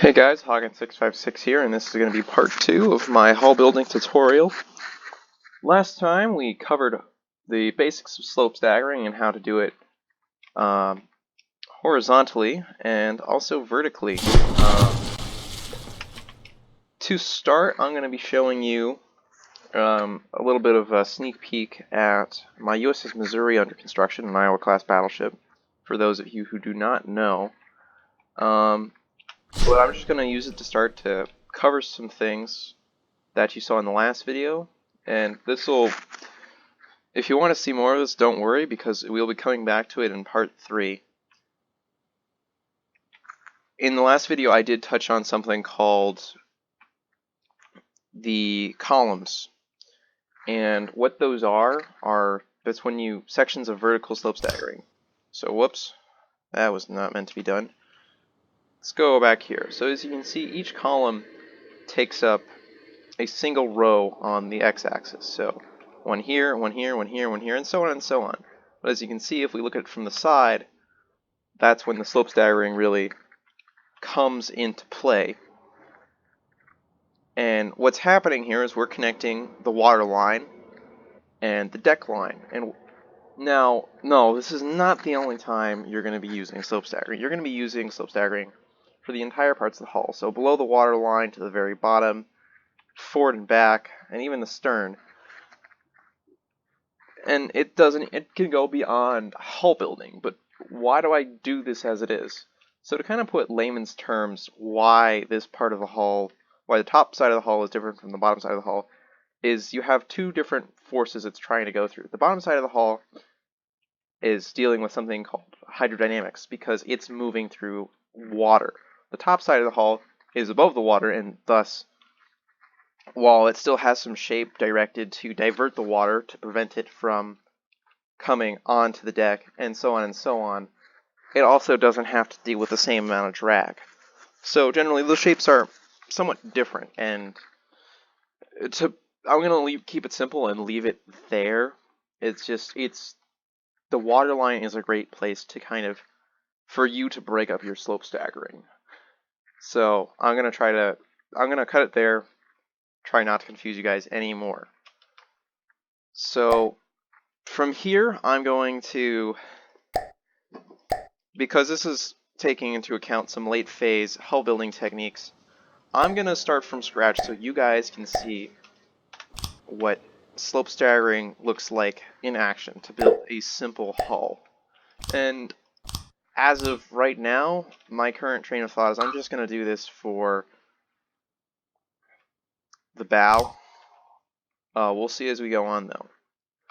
Hey guys, Hawkins656 here, and this is going to be part 2 of my hull building tutorial. Last time we covered the basics of slope staggering and how to do it horizontally and also vertically. To start, I'm going to be showing you a little bit of a sneak peek at my USS Missouri under construction, an Iowa-class battleship, for those of you who do not know. But I'm just going to use it to start to cover some things that you saw in the last video, and this will, if you want to see more of this, don't worry, because we'll be coming back to it in part 3. In the last video I did touch on something called the columns, and what those are that's when you sections of vertical slope staggering. So whoops, that was not meant to be done. Let's go back here. So as you can see, each column takes up a single row on the x-axis. So one here, one here, one here, one here, and so on and so on. But as you can see, if we look at it from the side, that's when the slope staggering really comes into play. And what's happening here is we're connecting the water line and the deck line. And now, no, this is not the only time you're going to be using slope staggering. You're going to be using slope staggering for the entire parts of the hull. So below the water line to the very bottom, forward and back, and even the stern. And it can go beyond hull building, but why do I do this as it is? So to kind of put layman's terms why this part of the hull, why the top side of the hull is different from the bottom side of the hull, is you have two different forces it's trying to go through. The bottom side of the hull is dealing with something called hydrodynamics because it's moving through water. The top side of the hull is above the water, and thus, while it still has some shape directed to divert the water to prevent it from coming onto the deck, and so on, it also doesn't have to deal with the same amount of drag. So generally, those shapes are somewhat different, and I'm going to keep it simple and leave it there. The water line is a great place to for you to break up your slope staggering. So I'm going to cut it there, try not to confuse you guys anymore. So from here, I'm going to, because this is taking into account some late phase hull building techniques, I'm going to start from scratch so you guys can see what slope staggering looks like in action to build a simple hull. And as of right now, my current train of thought is I'm just going to do this for the bow. We'll see as we go on though.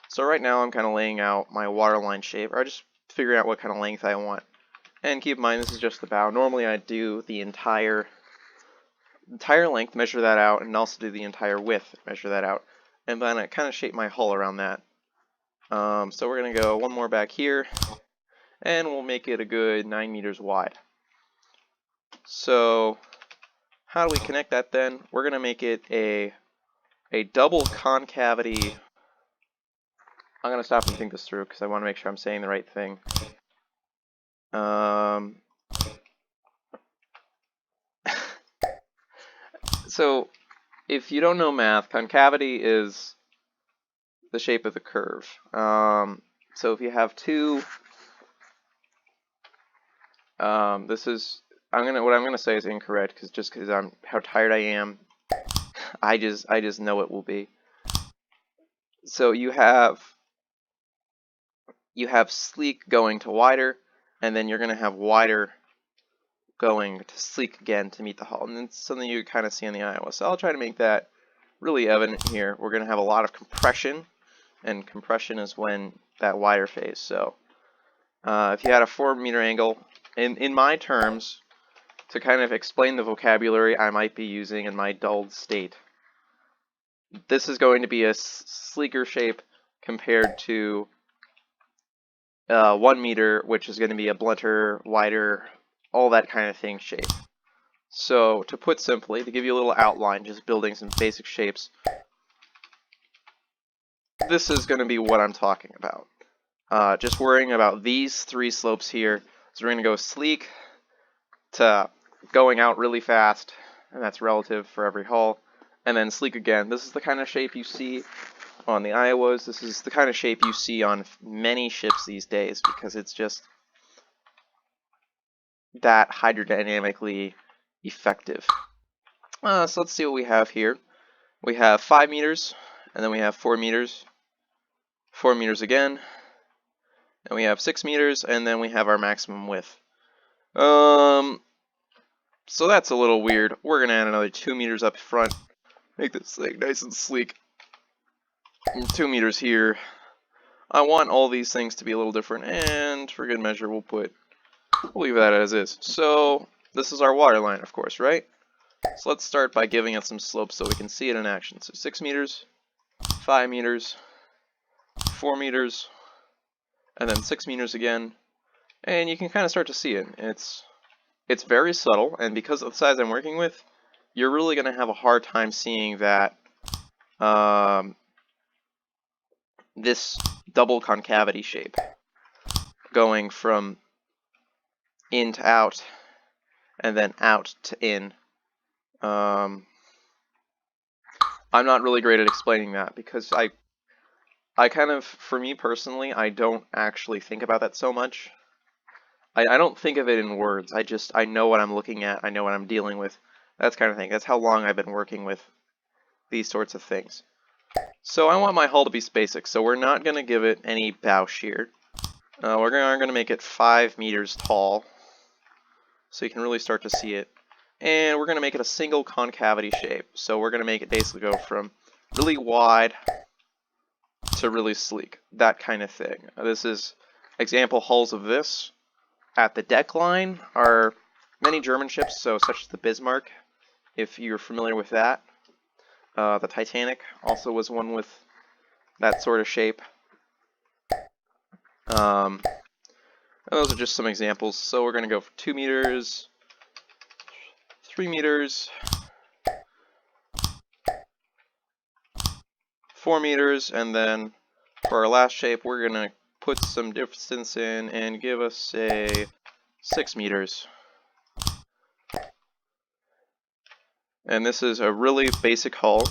So right now I'm kind of laying out my waterline shape, or just figuring out what kind of length I want. And keep in mind, this is just the bow. Normally I do the entire length, measure that out, and also do the entire width, measure that out. And then I kind of shape my hull around that. So we're going to go one more back here, and we'll make it a good 9 meters wide. So how do we connect that then? We're going to make it a double concavity. I'm going to stop and think this through because I want to make sure I'm saying the right thing. So if you don't know math, concavity is the shape of the curve. So if you have two, what I'm gonna say is incorrect because I'm how tired I am. I just know it will be. So you have sleek going to wider, and then you're gonna have wider going to sleek again to meet the hull, and it's something you kind of see in the Iowa. So I'll try to make that really evident here. We're gonna have a lot of compression, and compression is when that wider phase. So if you had a 4 meter angle, in my terms, to kind of explain the vocabulary I might be using in my dulled state, this is going to be a sleeker shape compared to 1 meter, which is going to be a blunter, wider, all that kind of thing shape. So to put simply, to give you a little outline, just building some basic shapes, this is going to be what I'm talking about. Just worrying about these three slopes here. So we're going to go sleek to going out really fast, and that's relative for every hull. And then sleek again. This is the kind of shape you see on the Iowas. This is the kind of shape you see on many ships these days because it's just that hydrodynamically effective. So let's see what we have here. We have 5 meters, and then we have 4 meters, 4 meters again, and we have 6 meters, and then we have our maximum width. So that's a little weird. We're going to add another 2 meters up front. Make this thing nice and sleek. And 2 meters here. I want all these things to be a little different, and for good measure, we'll leave that as is. So this is our water line, of course, right? So let's start by giving it some slope so we can see it in action. So 6 meters, 5 meters, 4 meters, and then 6 meters again. And you can kind of start to see it. It's very subtle, and because of the size I'm working with, you're really going to have a hard time seeing that this double concavity shape going from in to out and then out to in. I'm not really great at explaining that because I kind of, for me personally, I don't actually think about that so much. I don't think of it in words. I know what I'm looking at. I know what I'm dealing with. That kind of thing. That's how long I've been working with these sorts of things. So I want my hull to be basic, so we're not going to give it any bow shear. We're going to make it 5 meters tall, so you can really start to see it. And we're going to make it a single concavity shape. So we're going to make it basically go from really wide to really sleek. That kind of thing. This is example hulls of this. At the deck line are many German ships, so such as the Bismarck, if you're familiar with that. The Titanic also was one with that sort of shape. And those are just some examples. So we're going to go for 2 meters, 3 meters, 4 meters, and then for our last shape, we're going to put some distance in and give us, say, 6 meters. And this is a really basic hull.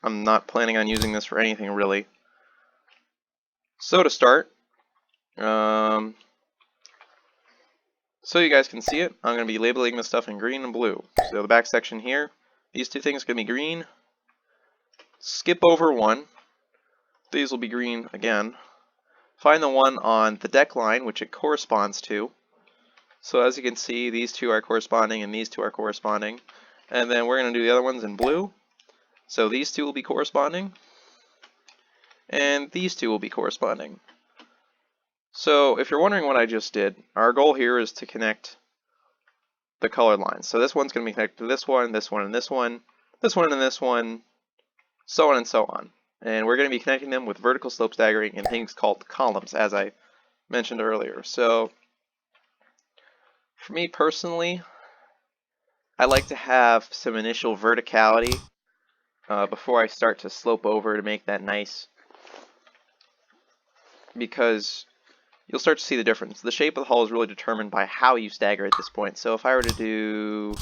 I'm not planning on using this for anything really. So to start, so you guys can see it, I'm going to be labeling this stuff in green and blue. So the back section here, these two things are going to be green. Skip over one. These will be green again. Find the one on the deck line, which it corresponds to. So as you can see, these two are corresponding and these two are corresponding. And then we're going to do the other ones in blue. So these two will be corresponding. And these two will be corresponding. So if you're wondering what I just did, our goal here is to connect the colored lines. So this one's going to be connected to this one, this one, and this one, this one, and this one, so on and so on. And we're going to be connecting them with vertical slope staggering and things called columns, as I mentioned earlier. So for me personally, I like to have some initial verticality before I start to slope over to make that nice, because you'll start to see the difference. The shape of the hull is really determined by how you stagger at this point. So if I were to do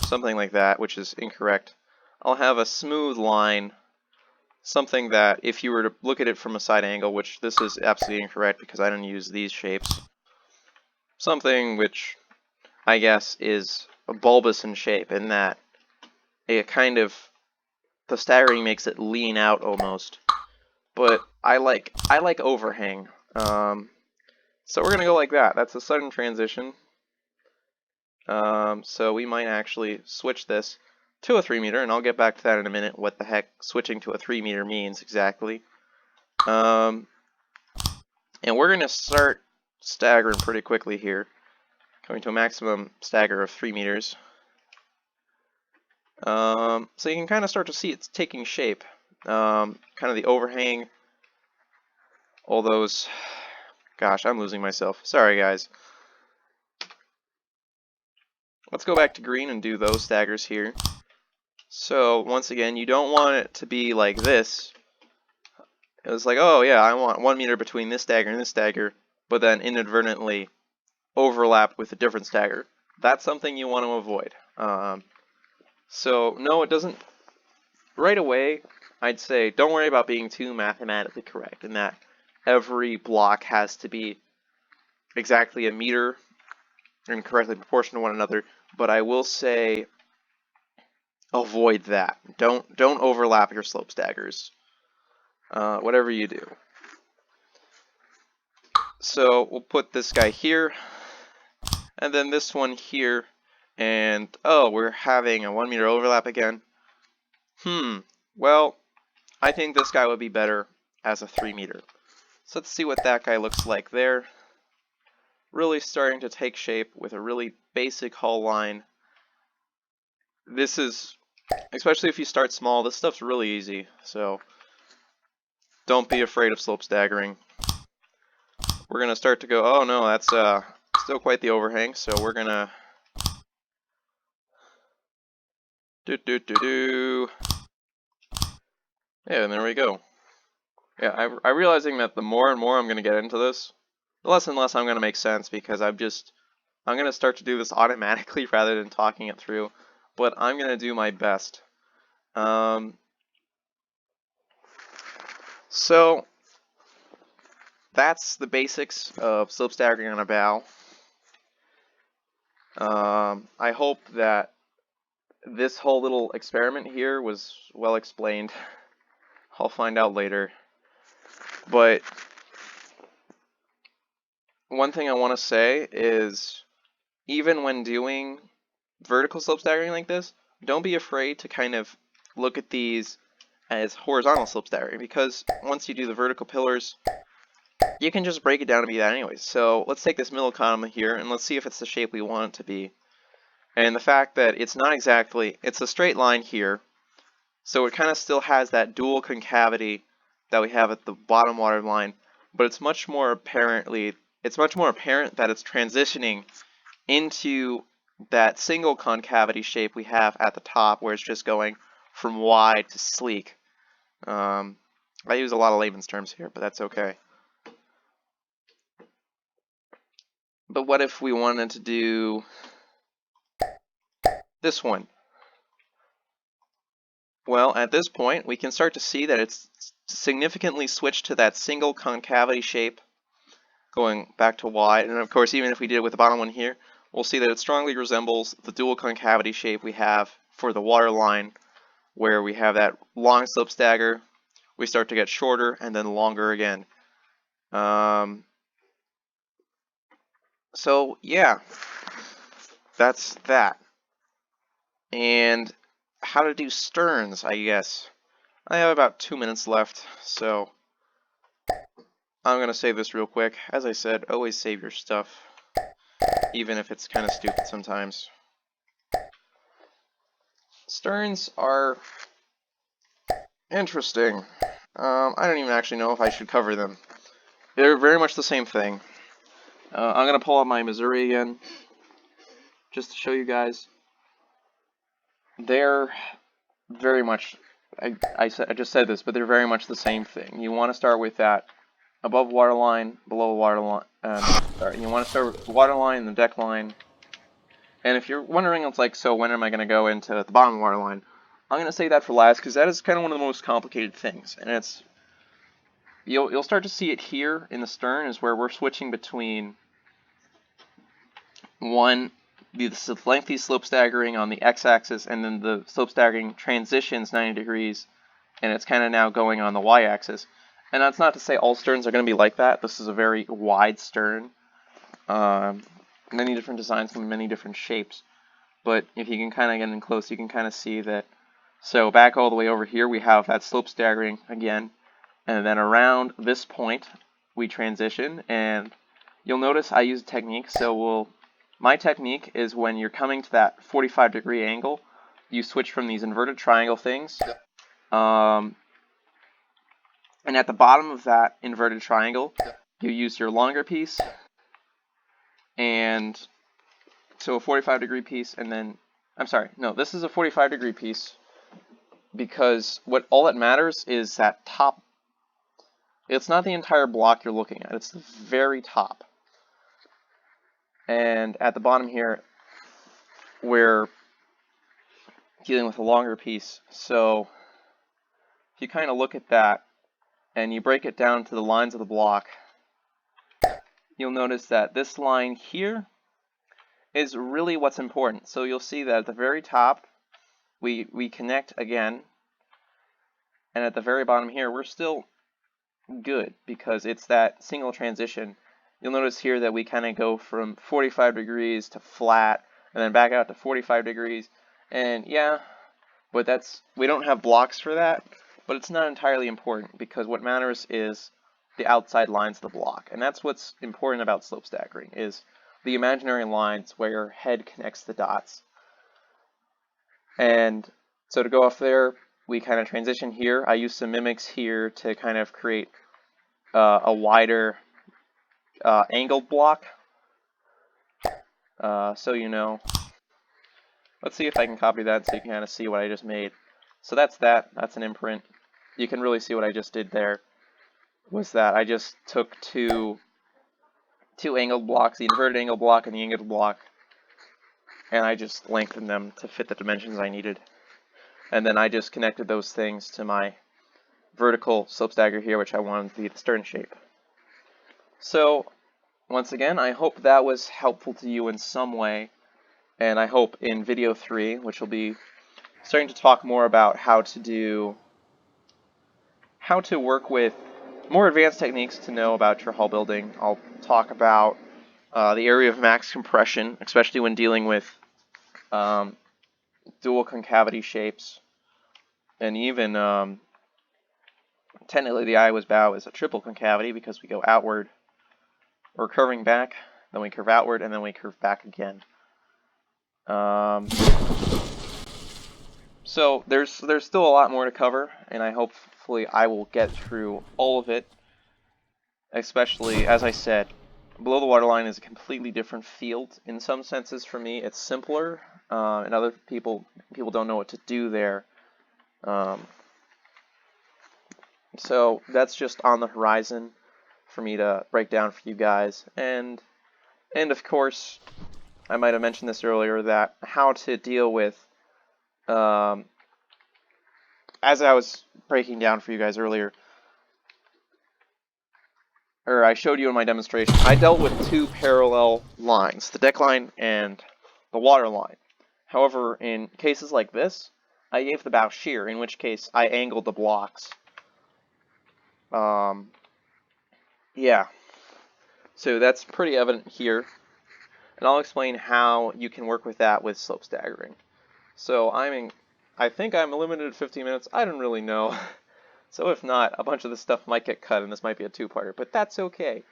something like that, which is incorrect, I'll have a smooth line, something that if you were to look at it from a side angle, which this is absolutely incorrect because I didn't use these shapes, something which I guess is a bulbous in shape in that it kind of, the staggering makes it lean out almost. But I like overhang. So we're going to go like that. That's a sudden transition. So we might actually switch this to a 3 meter, and I'll get back to that in a minute, what the heck switching to a 3 meter means exactly. And we're going to start staggering pretty quickly here, coming to a maximum stagger of 3 meters. So you can kind of start to see it's taking shape. Kind of the overhang, all those, gosh, I'm losing myself. Sorry guys. Let's go back to green and do those staggers here. So once again, you don't want it to be like this. It was like, oh yeah, I want 1 meter between this stagger and this stagger, but then inadvertently overlap with a different stagger. that's something you want to avoid. So no, it doesn't. Right away, I'd say don't worry about being too mathematically correct in that every block has to be exactly a meter and correctly proportional to one another. But I will say avoid that. Don't overlap your slope staggers. Whatever you do. So we'll put this guy here, and then this one here, and oh, we're having a 1 meter overlap again. Well, I think this guy would be better as a 3 meter. So let's see what that guy looks like there. Really starting to take shape with a really basic hull line. This is, especially if you start small, this stuff's really easy, so don't be afraid of slope staggering. We're going to start to go, oh no, that's still quite the overhang, so we're going to yeah, and there we go. Yeah, I'm realizing that the more and more I'm going to get into this, the less and less I'm going to make sense, because I'm going to start to do this automatically rather than talking it through, but I'm going to do my best. So that's the basics of slope staggering on a bow. I hope that this whole little experiment here was well explained. I'll find out later. But one thing I want to say is, even when doing vertical slope staggering like this, don't be afraid to kind of look at these as horizontal slope staggering, because once you do the vertical pillars, you can just break it down to be that anyways. So let's take this middle column here, and let's see if it's the shape we want it to be. And the fact that it's not exactly, it's a straight line here, so it kind of still has that dual concavity that we have at the bottom water line, but it's much more apparent that it's transitioning into that single concavity shape we have at the top, where it's just going from wide to sleek. I use a lot of layman's terms here, but that's okay. But what if we wanted to do this one? Well, at this point, we can start to see that it's significantly switched to that single concavity shape, going back to wide. And of course, even if we did it with the bottom one here, we'll see that it strongly resembles the dual concavity shape we have for the water line, where we have that long slope stagger. We start to get shorter and then longer again. So yeah, that's that. And how to do sterns, I guess. I have about 2 minutes left, so I'm going to save this real quick. As I said, always save your stuff, even if it's kind of stupid sometimes. Sterns are interesting. I don't even actually know if I should cover them. They're very much the same thing. I'm going to pull out my Missouri again, just to show you guys. They're very much, I just said this, but they're very much the same thing. You want to start with that above water line, below water line. Sorry, you want to start with the water line and the deck line. And if you're wondering, it's like, so when am I going to go into the bottom water line? I'm going to say that for last, because that is kind of one of the most complicated things. And it's, you'll start to see it here in the stern, is where we're switching between the lengthy slope staggering on the x-axis, and then the slope staggering transitions 90 degrees, and it's kind of now going on the y-axis. And that's not to say all sterns are going to be like that. This is a very wide stern. Many different designs and many different shapes. But if you can kind of get in close, you can kind of see that. So back all the way over here, we have that slope staggering again. And then around this point, we transition. And you'll notice I use a technique. So my technique is, when you're coming to that 45-degree angle, you switch from these inverted triangle things. And at the bottom of that inverted triangle, you use your longer piece, and so a 45-degree piece, and then, I'm sorry, no, this is a 45-degree piece, because all that matters is that top. It's not the entire block you're looking at, it's the very top. And at the bottom here, we're dealing with a longer piece. So if you kind of look at that and you break it down to the lines of the block, you'll notice that this line here is really what's important. So you'll see that at the very top, we connect again, and at the very bottom here, we're still good because it's that single transition. You'll notice here that we kind of go from 45 degrees to flat, and then back out to 45 degrees, and yeah, but we don't have blocks for that, but it's not entirely important because what matters is the outside lines of the block, and that's what's important about slope staggering, is the imaginary lines where your head connects the dots. And so to go off there, we kind of transition here. I use some mimics here to kind of create a wider angled block. So you know. Let's see if I can copy that so you can kind of see what I just made. So that's that. That's an imprint. You can really see what I just did there. Was that I just took two angled blocks, the inverted angle block and the angled block, and I just lengthened them to fit the dimensions I needed. And then I just connected those things to my vertical slope stagger here, which I wanted to be the stern shape. So once again, I hope that was helpful to you in some way, and I hope in video 3, which will be starting to talk more about how to work with more advanced techniques to know about your hull building. I'll talk about the area of max compression, especially when dealing with dual concavity shapes, and even technically the Iowa's bow is a triple concavity because we go outward. We're curving back, then we curve outward, and then we curve back again. So there's still a lot more to cover, and hopefully I will get through all of it. Especially, as I said, below the waterline is a completely different field. In some senses, for me, it's simpler, and other people don't know what to do there. So that's just on the horizon for me to break down for you guys. And of course, I might have mentioned this earlier, that how to deal with, as I was breaking down for you guys earlier, or I showed you in my demonstration, I dealt with two parallel lines, the deck line and the water line. However, in cases like this, I gave the bow shear, in which case I angled the blocks. Yeah, so that's pretty evident here, and I'll explain how you can work with that with slope staggering. So I think I'm limited at 15 minutes. I don't really know. So if not, a bunch of this stuff might get cut, and this might be a two-parter, but that's okay.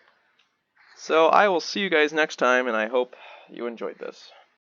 So I will see you guys next time, and I hope you enjoyed this.